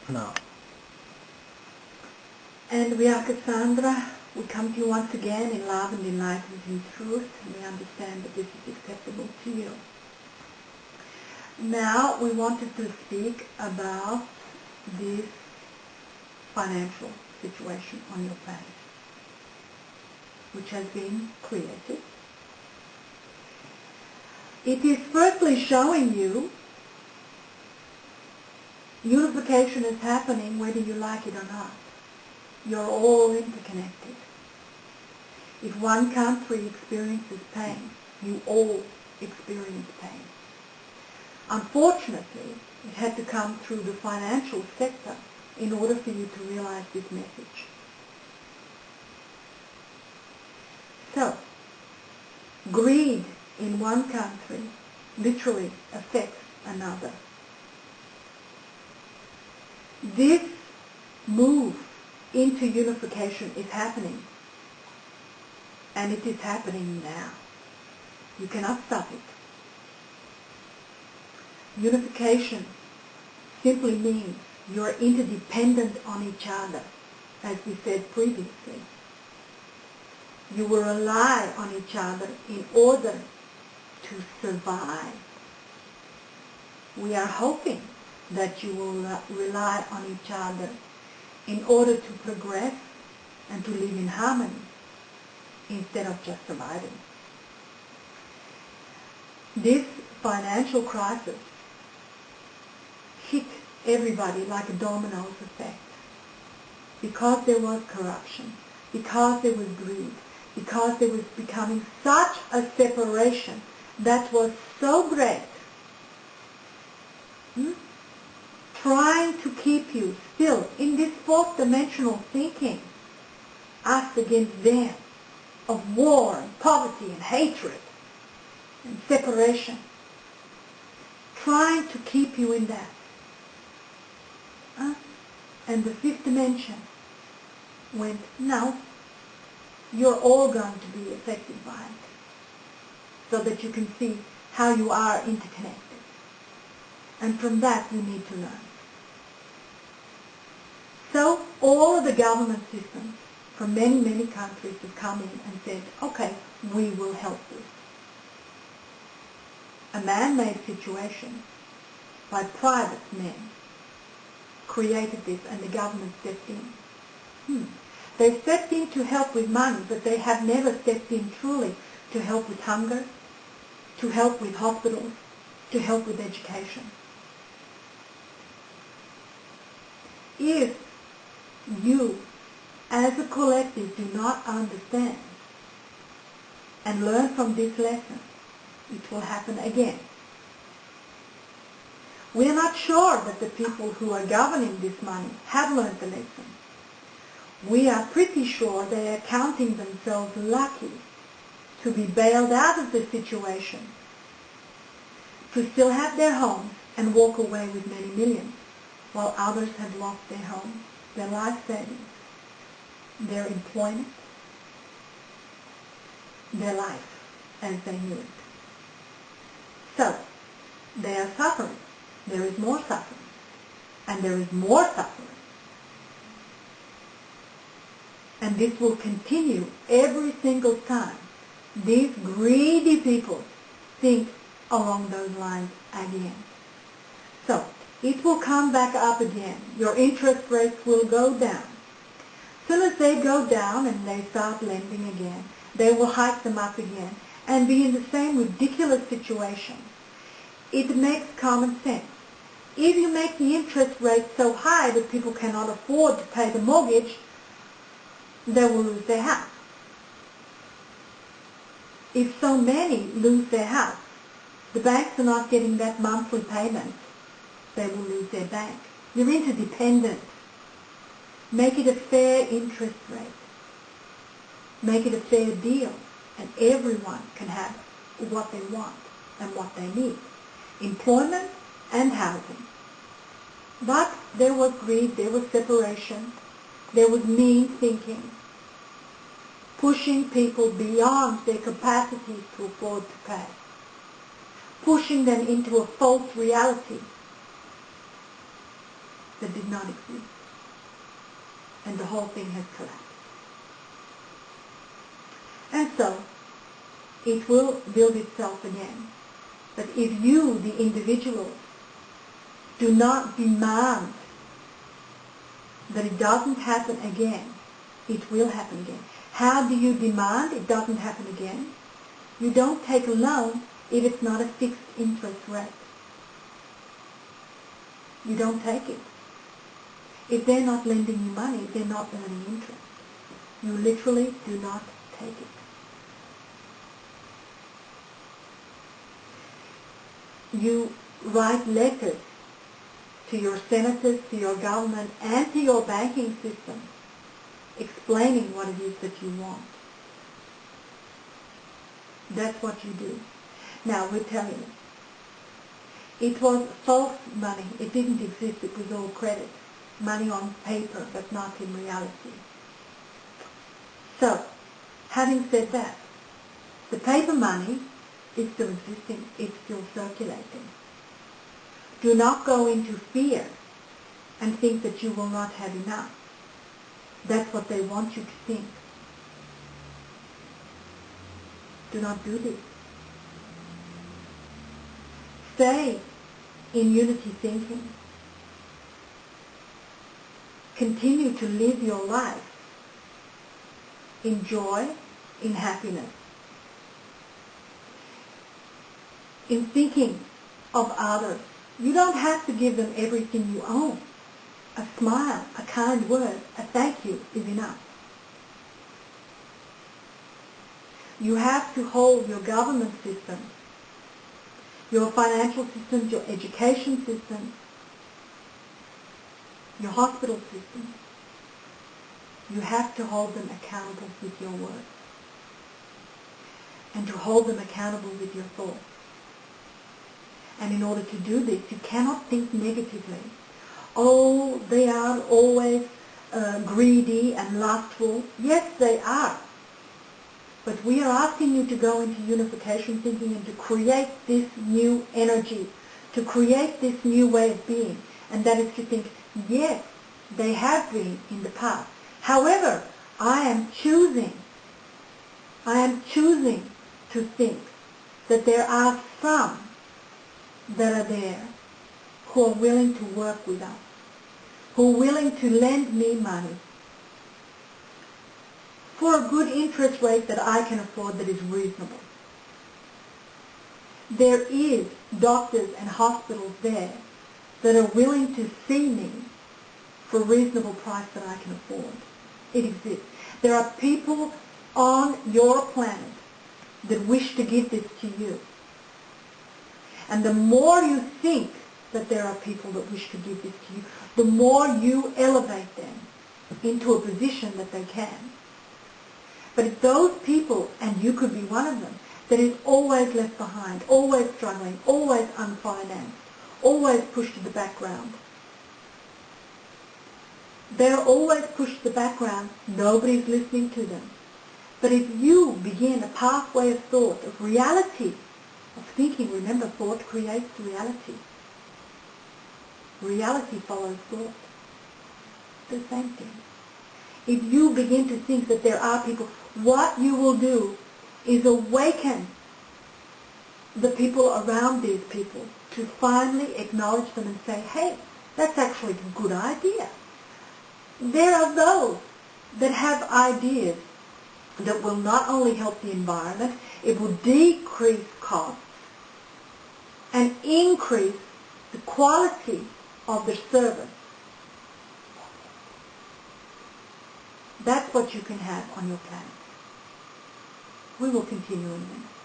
No. And we are Cassandra. We come to you once again in love and enlightenment in truth, and we understand that this is acceptable to you. Now we wanted to speak about this financial situation on your planet, which has been created. It is firstly showing you unification is happening whether you like it or not. You're all interconnected. If one country experiences pain, you all experience pain. Unfortunately, it had to come through the financial sector in order for you to realize this message. So, greed in one country literally affects another. This move into unification is happening, and it is happening now. You cannot stop it. Unification simply means you're interdependent on each other, as we said previously. You will rely on each other in order to survive. We are hoping that you will rely on each other in order to progress and to live in harmony instead of just surviving. This financial crisis hit everybody like a dominoes effect because there was corruption, because there was greed, because there was becoming such a separation that was so great, trying to keep you still in this fourth dimensional thinking, us against them, of war and poverty and hatred and separation, trying to keep you in that. And the fifth dimension went, no, you're all going to be affected by it, so that you can see how you are interconnected. And from that you need to learn. So all of the government systems from many, many countries have come in and said, okay, we will help this. A man-made situation by private men created this, and the government stepped in. They stepped in to help with money, but they have never stepped in truly to help with hunger, to help with hospitals, to help with education. If you, as a collective, do not understand and learn from this lesson, it will happen again. We are not sure that the people who are governing this money have learned the lesson. We are pretty sure they are counting themselves lucky to be bailed out of the situation, to still have their homes and walk away with many millions, while others have lost their homes, their life savings, their employment, their life as they knew it. So, they are suffering. There is more suffering. And there is more suffering. And this will continue every single time these greedy people think along those lines again. So, it will come back up again. Your interest rates will go down. As soon as they go down and they start lending again, they will hike them up again and be in the same ridiculous situation. It makes common sense. If you make the interest rate so high that people cannot afford to pay the mortgage, they will lose their house. If so many lose their house, the banks are not getting that monthly payment, they will lose their bank. You're interdependent. Make it a fair interest rate. Make it a fair deal, and everyone can have what they want and what they need. Employment and housing. But there was greed, there was separation, there was mean thinking, pushing people beyond their capacities to afford to pay, pushing them into a false reality, that did not exist. And the whole thing has collapsed. And so, it will build itself again. But if you, the individual, do not demand that it doesn't happen again, it will happen again. How do you demand it doesn't happen again? You don't take a loan if it's not a fixed interest rate. You don't take it. If they're not lending you money, they're not earning interest. You literally do not take it. You write letters to your senators, to your government, and to your banking system explaining what it is that you want. That's what you do. Now, we'll tell you. It was false money. It didn't exist. It was all credit. Money on paper, but not in reality. So, having said that, the paper money is still existing. It's still circulating. Do not go into fear and think that you will not have enough. That's what they want you to think. Do not do this. Stay in unity thinking. Continue to live your life in joy, in happiness, in thinking of others. You don't have to give them everything you own. A smile, a kind word, a thank you is enough. You have to hold your government system, your financial systems, your education systems, your hospital system. You have to hold them accountable with your words. And to hold them accountable with your thoughts. And in order to do this, you cannot think negatively. Oh, they are always greedy and lustful. Yes, they are. But we are asking you to go into unification thinking and to create this new energy, to create this new way of being. And that is to think, yes, they have been in the past. However, I am choosing to think that there are some that are there who are willing to work with us, who are willing to lend me money for a good interest rate that I can afford that is reasonable. There is doctors and hospitals there that are willing to see me for a reasonable price that I can afford. It exists. There are people on your planet that wish to give this to you. And the more you think that there are people that wish to give this to you, the more you elevate them into a position that they can. But if those people, and you could be one of them, that is always left behind, always struggling, always unfinanced, always pushed to the background, they're always pushed to the background, nobody's listening to them. But if you begin a pathway of thought, of reality, of thinking, remember, thought creates reality. Reality follows thought. The same thing. If you begin to think that there are people, what you will do is awaken the people around these people to finally acknowledge them and say, hey, that's actually a good idea. There are those that have ideas that will not only help the environment, it will decrease costs and increase the quality of the service. That's what you can have on your planet. We will continue in a minute.